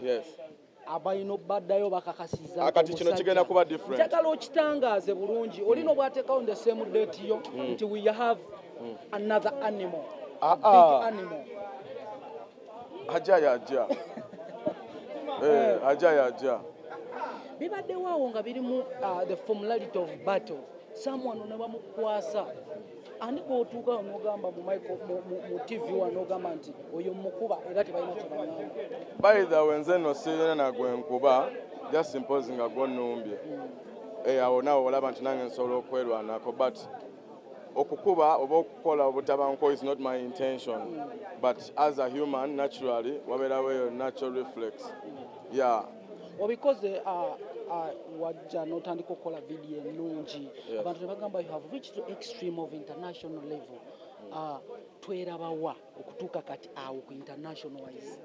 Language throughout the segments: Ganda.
Yes. abayino baddayo bakakasiza akati kino kigenda kuba different. Njagala okitangaaze bulungi olina obwateekawo on the same date yo nti we have another animal. Big animal. Ajja. Ajja. Bibaddewo awo nga birimu the formality of battle. Someone ne bamukwasa. Ani bw'otuuka n'ogamba mu TV n'ogamba nti oyo mukuba era tebalina kye bamwamba. By the way, nze no sirina na gwe nkuba just imposing nga gwonumbye. Awo nawe olaba nti nange nsobola okwerwanako but okukuba oba okukola obutabanko is not my intention. But as a human, naturally, wabeerawo eyo natural reflex. Yeah. Well, because wajja n'otandika okukola video ennungi abantu ne bagamba you have reached the extreme of international level. Twerabawa okutuuka kati awo ku international wise.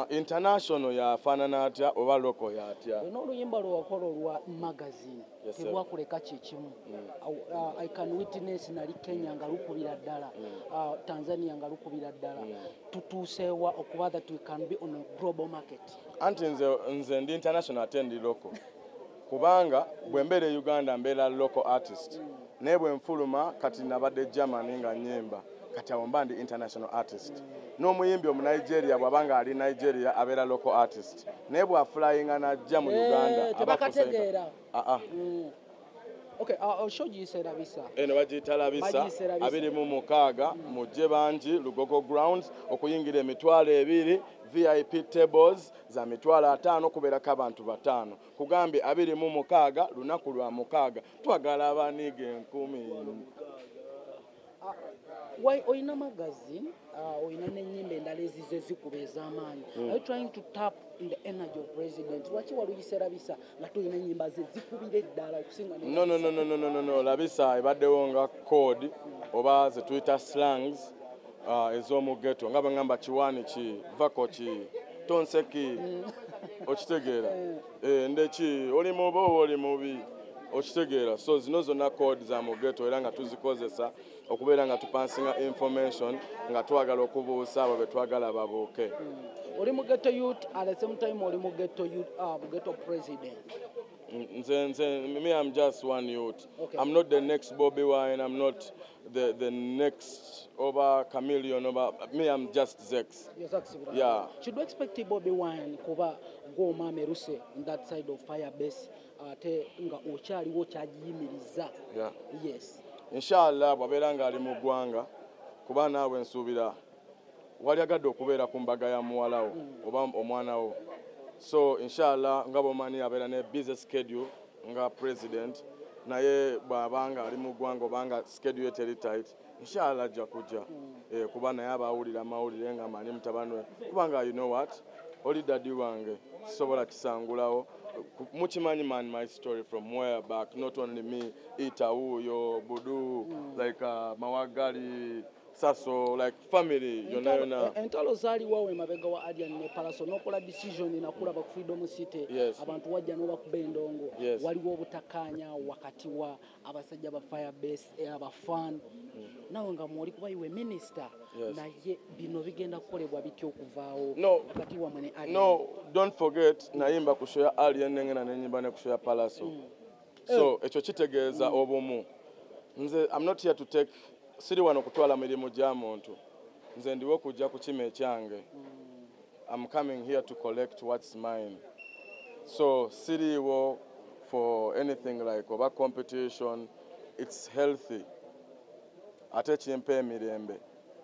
International yafaanana atya oba local yatya? N'oluyimba lwewakola olwa magazine tebwakuleka kyekimu. I can witness nali Kenya nga lukubira ddala, Tanzania nga lukubira ddala. Tutuusewa okuba that we can be on a global market. Anti nze ndi international ate ndi local. Kubanga bwe mbeera e Uganda mbeera local artist. Naye bwe nfuluma kati nabadde Germany nga nnyimba. Kati awo mba ndi international artist. N'omuyimbi omu Nigeria bw'abanga ali Nigeria abeera local artist. Naye bw'aflyinga n'ajja mu Uganda tebakategeera. Okay, I'll show you Labisa. Eno bagiyita Labisa 26 mujje bangi Lugogo grounds okuyingira emitwalo 2 VIP tables za mitwalo 5 kubeerako abantu 5 kugambye 26 lunaku lwa 6 twagala abaniiga 10,000. Why oyina magazine oyina n'ennyimba endala ezizo ezikuba ez'amaanyi. Are you trying to tap in the energy of president? Lwaki waluyise Labisa nga tuyina ennyimba ze zikubira eddala okusinga no Labisa ebaddewo nga code oba ze tuyita slangs ez'omu ghetto nga bangamba kiwaani ki vako ki tonse ki okitegeera ndeki oli mubi oli mubi okitegeera so zino zonna code za mu ghetto era nga tuzikozesa okubeera nga tupansinga information nga twagala okubuusa abo be twagala babuuke. Oli mu ghetto youth at the same time oli mu ghetto youth ghetto president. Me, I'm just one youth. Okay. I'm not the next Bobby Wine. I'm not the next over Chameleon. Me, I'm just Zex. You're Zex, yeah. Should we expect Bobby Wine kuba go Meruse in that side of Firebase? Te nga ochali wochajiyimiriza. Yeah. Yes. Inshallah bwabeera nga ali mu ggwanga kuba naawe nsuubira wali agadde okubeera ku mbaga ya muwalawo oba omwana wo. So inshallah nga bw'omanyi abeera ne busy schedule nga president naye bw'abanga ali mu ggwanga obanga schedule ye teri tight inshallah ajja kujja kuba naye abaawulira amawulire nga amanyi mutabani we kubanga you know what oli daddy wange sobola kisangulawo muchimanyi man my story from where back not only me Itauyo Budu like Mawagali Saso like family yona entalo zali wawe mabega wa Adian ne Palaso nokola decision nakulaba ku Freedom City abantu wajja no bakubendongo waliwo obutakanya wakati wa abasajja ba Firebase aba fan nawe nga mwoli kuba iwe minister naye bino bigenda kukolebwa bityo okuvaawo wakati wa mwene Adian. No, don't forget nayimba kushoya Alien nengena nenyimba ne kushoya Palaso. So ekyo kitegeeza obumu nze I'm not here to take siri wano kutwala mirimu gya muntu nze ndiwo kujja ku kime kyange. I'm coming here to collect what's mine. So siriwo for anything like oba competition. It's healthy ate kimpa emirembe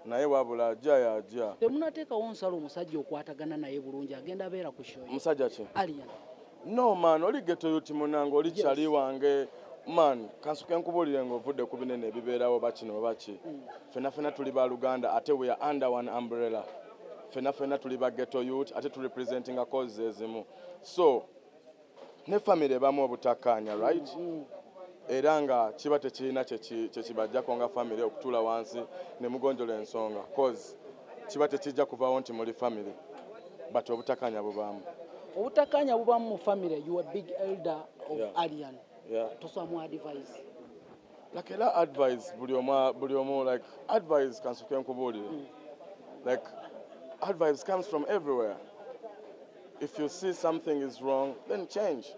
naye wabula ajja yajja. Temunateekawo nsalo omusajja okwatagana naye bulungi agenda beera ku show. Musajja ki? Alien. No man, oli Gheto yuti munango oli chali wange man kansuke nkubulire ng'ovudde ku binene ebibeerawo bakino baki. Fena tuli ba Luganda ate we are under one umbrella. Fena tuli ba Gheto youth ate tu representing a cause ezimu. So ne family bamu obutakanya right? Era nga kiba tekirina kyekibajjako nga family okutula wansi ne mugonjola ensonga cause kiba tekijja kuvaawo nti muli family but obutakanya bubamu. Obutakanya bubamu mu family. You are a big elder of Alien. To some advice. Like a advice buli omu like advice kansuke nkubulire. Like advice comes from everywhere. if you see something is wrong, then change.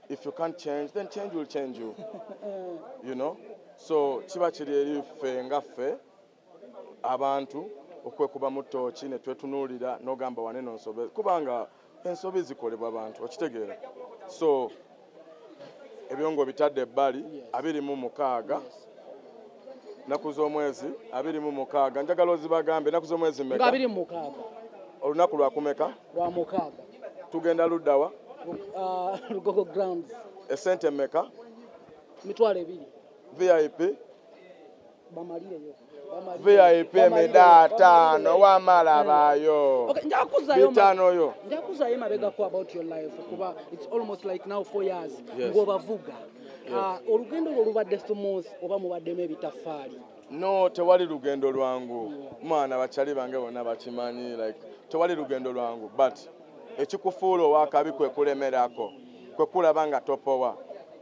If you can't change, then change will change you. You know? So kiba kiri eri ffe nga ffe abantu okwekuba mu ttooki ne twetunuulira n'ogamba waneno nsobe kubanga ensobi zikolebwa abantu okitegeera. So ebyongo bitadde ebbali 26 naku z'omwezi 26 njagala ozibagambe naku z'omwezi mmeka 26 olunaku lwakumeka lwa mukaaga tugenda luddawa Lugogo grounds esente mmeka mitwalo 2 VIP bamalireyo VIP emeda 5 wamala bayo. Okay, njakuzayo mabega ko about your life kuba it's almost like now 4 years ngobavuga. Olugendo olubadde smooth oba mubaddemu ebitafaali? No, tewali lugendo lwangu. Mwana bachali bange bonna bakimanyi like tewali lugendo lwangu but ekikufuulo wakabi kwe kulemerako kwe kulaba nga topowa.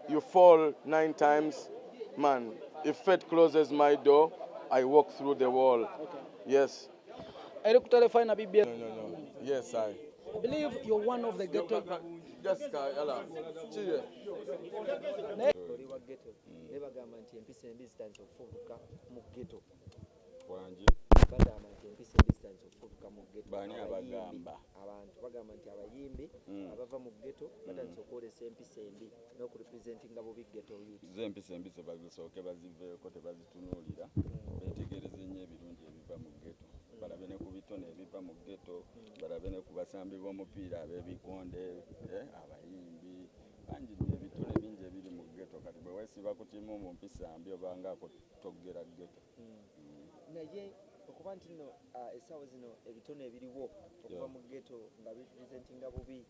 You fall 9 times man. If fate closes my door, I walk through the wall. Okay. Yes. No. Yes, I believe you're one of the Gheto. Just yala. Chiye. Wa Gheto. Nebagamba nti empisa distance okufubuka mu Gheto. Wanje. Bagamba nti empisa distance okufubuka mu Gheto. Bani abagamba. Abantu bagamba nti abayimbi abava mu Gheto batandise okwolesa empisa embi n'okurepresentinga bubi Gheto youth. Z'empisa embi zebasooke baziveeko tebazitunuulira beetegereze nnyo ebirungi ebiva mu Gheto balabe ne ku bitone ebiva mu Gheto balabe ne ku basambi b'omupiira ab'ebikonde abayimbi bangi ebitone bingi ebiri mu Gheto kati bwe weesiba ku kimu mu mpisa mbi obangaako toggera Gheto. Naye okuba nti nno essaawa zino ebitone ebiriwo okuva mu Gheto nga birepresentinga bubi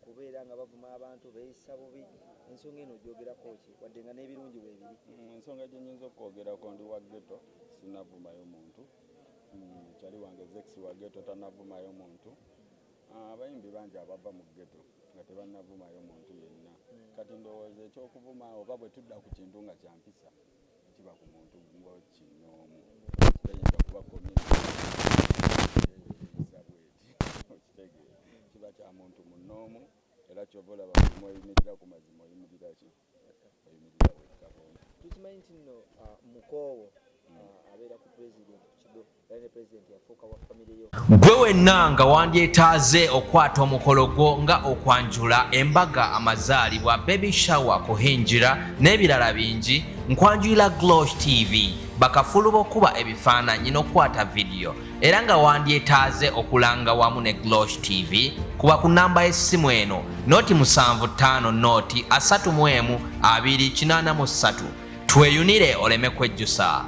kubeera nga bavuma abantu beeyisa bubi ensonga eno ogyogerako ki wadde nga n'ebirungi weebiri? Ensonga gye nnyinza okwogerako ndi wa Gheto sinnavumayo muntu kyali wange Zex wa Gheto tannavumayo muntu abayimbi bangi abava mu Gheto nga tebannavumayo muntu yenna kati ndowooza ekyokuvuma oba bwe tudda ku kintu nga kyampisa kiba ku muntu kinoomu kiyinza kuba okitegeera kiba kya muntu munoomu era kyova olaba mulimu oyimirira ku mazima oyimirira ki oyimirira wekka. Tukimanyi nti nno mukoowo abeera ku president kido era ne president yafuuka wa famire yo. Gwe wenna nga wandyetaaze okwata omukolo gwo nga okwanjula embaga amazaalibwa baby shower kuhinjira n'ebirala bingi nkwanjulira Glosh TV bakafulu b'okuba ebifaananyi n'okwata video era nga wandyetaaze okulanga wamu ne Glosh TV kuba ku namba y'essimu eno noti 75 noti 31 283 tweyunire oleme kwejjusa.